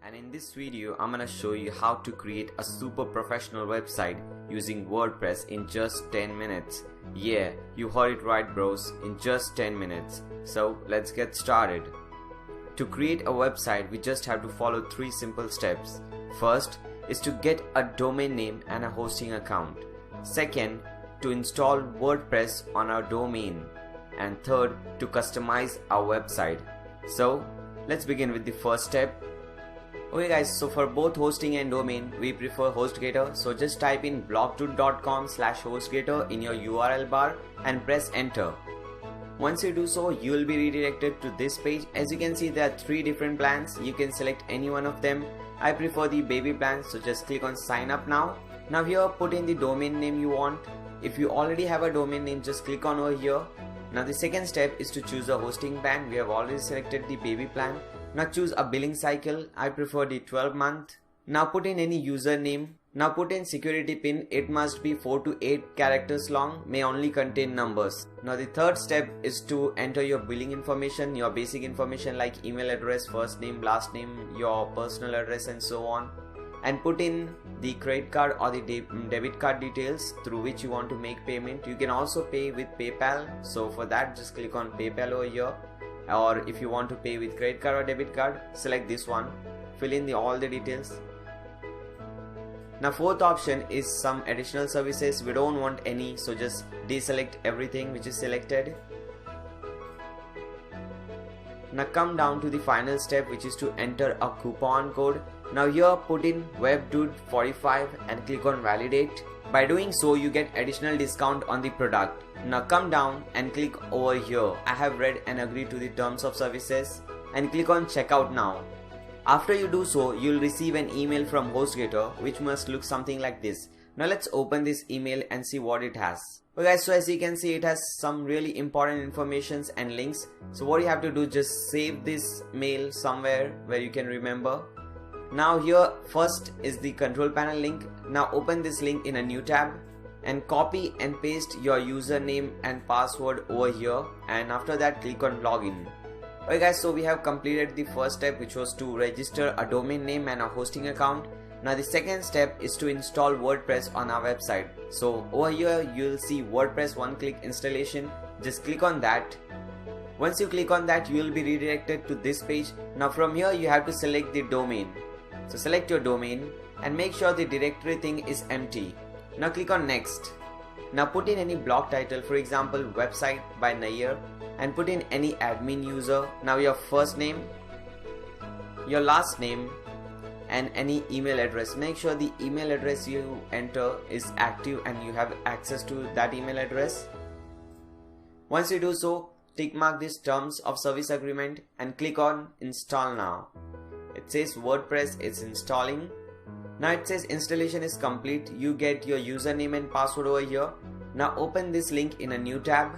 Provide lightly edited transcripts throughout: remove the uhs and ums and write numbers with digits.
And in this video I'm gonna show you how to create a super professional website using WordPress in just 10 minutes. Yeah, you heard it right bros, in just 10 minutes. So let's get started. To create a website we just have to follow 3 simple steps. First is to get a domain name and a hosting account. Second, to install WordPress on our domain. And third, to customize our website. So let's begin with the first step. Okay guys, so for both hosting and domain, we prefer HostGator. So just type in blogdude.com/HostGator in your URL bar and press enter. Once you do so, you will be redirected to this page. As you can see, there are 3 different plans. You can select any one of them. I prefer the baby plan, so just click on sign up now. Now here, put in the domain name you want. If you already have a domain name, just click on over here. Now the second step is to choose a hosting plan. We have already selected the baby plan. Now choose a billing cycle. I prefer the 12-month. Now put in any username. Now put in security pin. It must be 4 to 8 characters long, may only contain numbers. Now the third step is to enter your billing information, your basic information like email address, first name, last name, your personal address and so on. And put in the credit card or the debit card details through which you want to make payment. You can also pay with PayPal. So for that, just click on PayPal over here. Or if you want to pay with credit card or debit card, select this one. Fill in all the details. Now fourth option is some additional services. We don't want any, so just deselect everything which is selected. Now come down to the final step, which is to enter a coupon code. Now here put in WebDude45 and click on validate. By doing so, you get additional discount on the product. Now come down and click over here. I have read and agreed to the terms of services and click on checkout now. After you do so, you will receive an email from HostGator which must look something like this. Now let's open this email and see what it has. Okay guys, so as you can see, it has some really important informations and links. So what you have to do, just save this mail somewhere where you can remember. Now here first is the control panel link. Now open this link in a new tab and copy and paste your username and password over here, and after that click on login. Okay guys, so we have completed the first step, which was to register a domain name and a hosting account. Now the second step is to install WordPress on our website. So over here you will see WordPress one-click installation. Just click on that. Once you click on that, you will be redirected to this page. Now from here you have to select the domain. So select your domain and make sure the directory thing is empty. Now click on next. Now put in any blog title, for example website by Nair, and put in any admin user. Now your first name, your last name and any email address. Make sure the email address you enter is active and you have access to that email address. Once you do so, tick mark this terms of service agreement and click on install now. It says WordPress is installing. Now it says installation is complete. You get your username and password over here. Now open this link in a new tab.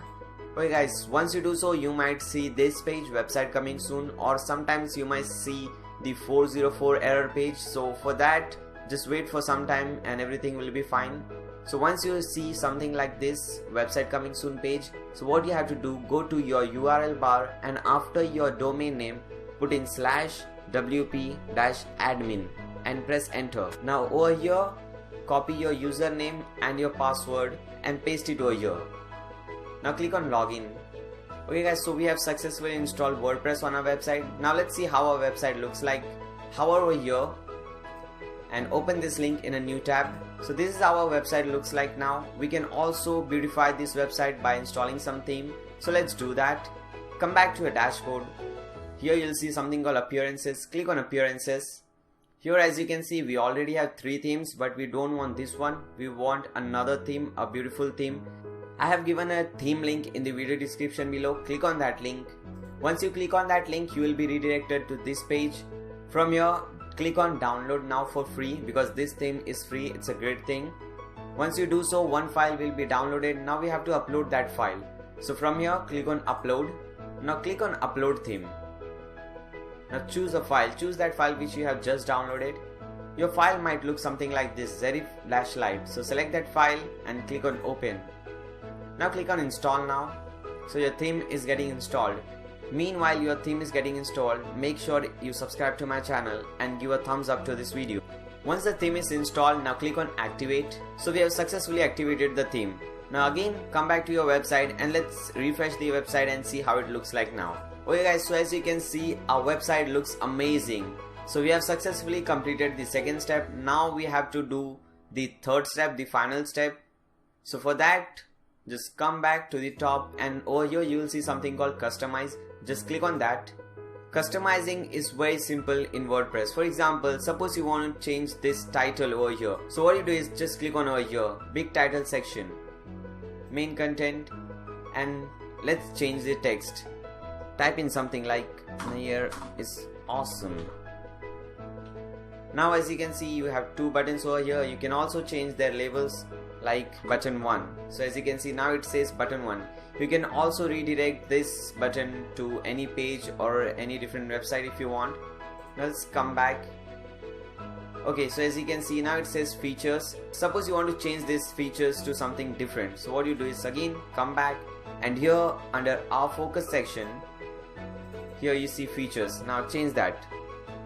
Okay guys, once you do so, you might see this page, website coming soon, or sometimes you might see the 404 error page. So for that, just wait for some time and everything will be fine. So once you see something like this, website coming soon page, so what you have to do, go to your URL bar and after your domain name, put in /wp-admin and press enter. Now over here, copy your username and your password and paste it over here. Now click on login. Okay guys, so we have successfully installed WordPress on our website. Now let's see how our website looks like. Hover over here and open this link in a new tab. So this is how our website looks like now. We can also beautify this website by installing some theme. So let's do that. Come back to a dashboard. Here you'll see something called appearances. Click on appearances. Here as you can see, we already have 3 themes, but we don't want this one. We want another theme, a beautiful theme. I have given a theme link in the video description below. Click on that link. Once you click on that link, you will be redirected to this page. From here, click on download now for free, because this theme is free. It's a great thing. Once you do so, one file will be downloaded. Now we have to upload that file. So from here, click on upload. Now click on upload theme. Now choose a file. Choose that file which you have just downloaded. Your file might look something like this, Serif-Lite. So select that file and click on open. Now click on install now. So your theme is getting installed. Meanwhile your theme is getting installed, make sure you subscribe to my channel and give a thumbs up to this video. Once the theme is installed, now click on activate. So we have successfully activated the theme. Now again come back to your website and let's refresh the website and see how it looks like now. Okay guys, so as you can see our website looks amazing. So we have successfully completed the second step. Now we have to do the third step, the final step. So for that, just come back to the top and over here you will see something called customize. Just click on that. Customizing is very simple in WordPress. For example, suppose you want to change this title over here. So what you do is just click on over here, big title section, main content, and let's change the text. Type in something like Nair is awesome. Now as you can see you have two buttons over here. You can also change their labels like button 1. So as you can see now it says button 1. You can also redirect this button to any page or any different website if you want. Now let's come back. Okay, so as you can see now it says features. Suppose you want to change these features to something different. So what you do is again come back and here under our focus section, here you see features. Now change that.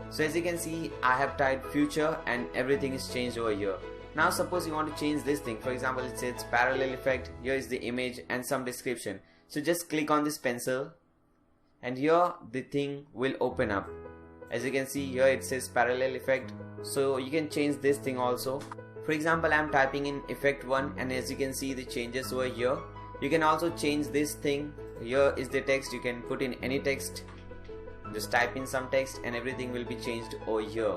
So as you can see I have typed future and everything is changed over here. Now suppose you want to change this thing. For example, it says parallel effect. Here is the image and some description. So just click on this pencil and here the thing will open up. As you can see here it says parallel effect. So you can change this thing also. For example, I am typing in effect 1 and as you can see the changes over here. You can also change this thing. Here is the text. You can put in any text. Just type in some text and everything will be changed over here.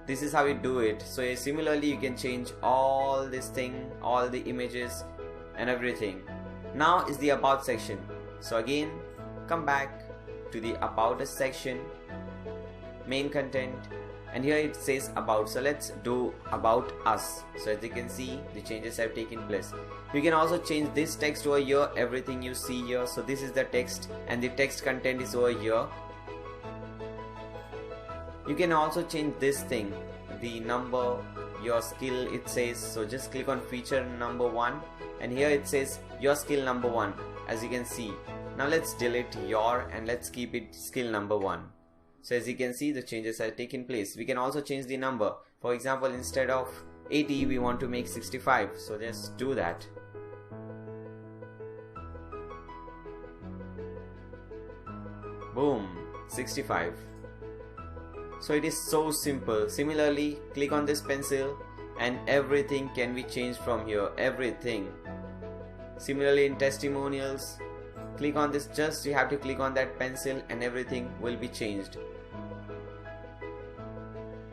This is how you do it. So similarly you can change all this thing, all the images and everything. Now is the about section. So again come back to the about us section, main content, and here it says about. So let's do about us. So as you can see the changes have taken place. You can also change this text over here, everything you see here. So this is the text and the text content is over here. You can also change this thing, the number, your skill it says. So just click on feature number 1 and here it says your skill number 1 as you can see. Now let's delete your and let's keep it skill number 1. So as you can see the changes have taken place. We can also change the number. For example, instead of 80 we want to make 65. So just do that. Boom, 65. So it is so simple. Similarly, click on this pencil and everything can be changed from here. Everything. Similarly in testimonials, click on this, just you have to click on that pencil and everything will be changed.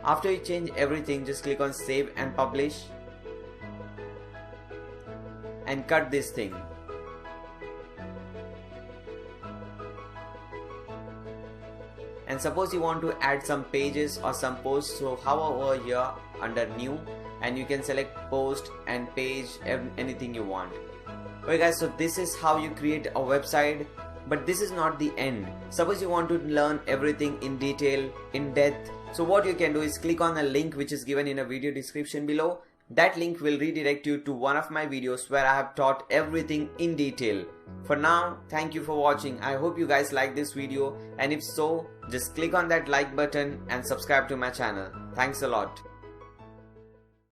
After you change everything, just click on save and publish and cut this thing. And suppose you want to add some pages or some posts, so hover over here under new and you can select post and page, anything you want. Okay guys, so this is how you create a website, but this is not the end. Suppose you want to learn everything in detail, in depth. So what you can do is click on a link which is given in a video description below. That link will redirect you to one of my videos where I have taught everything in detail. For now, thank you for watching. I hope you guys like this video, and if so, just click on that like button and subscribe to my channel. Thanks a lot.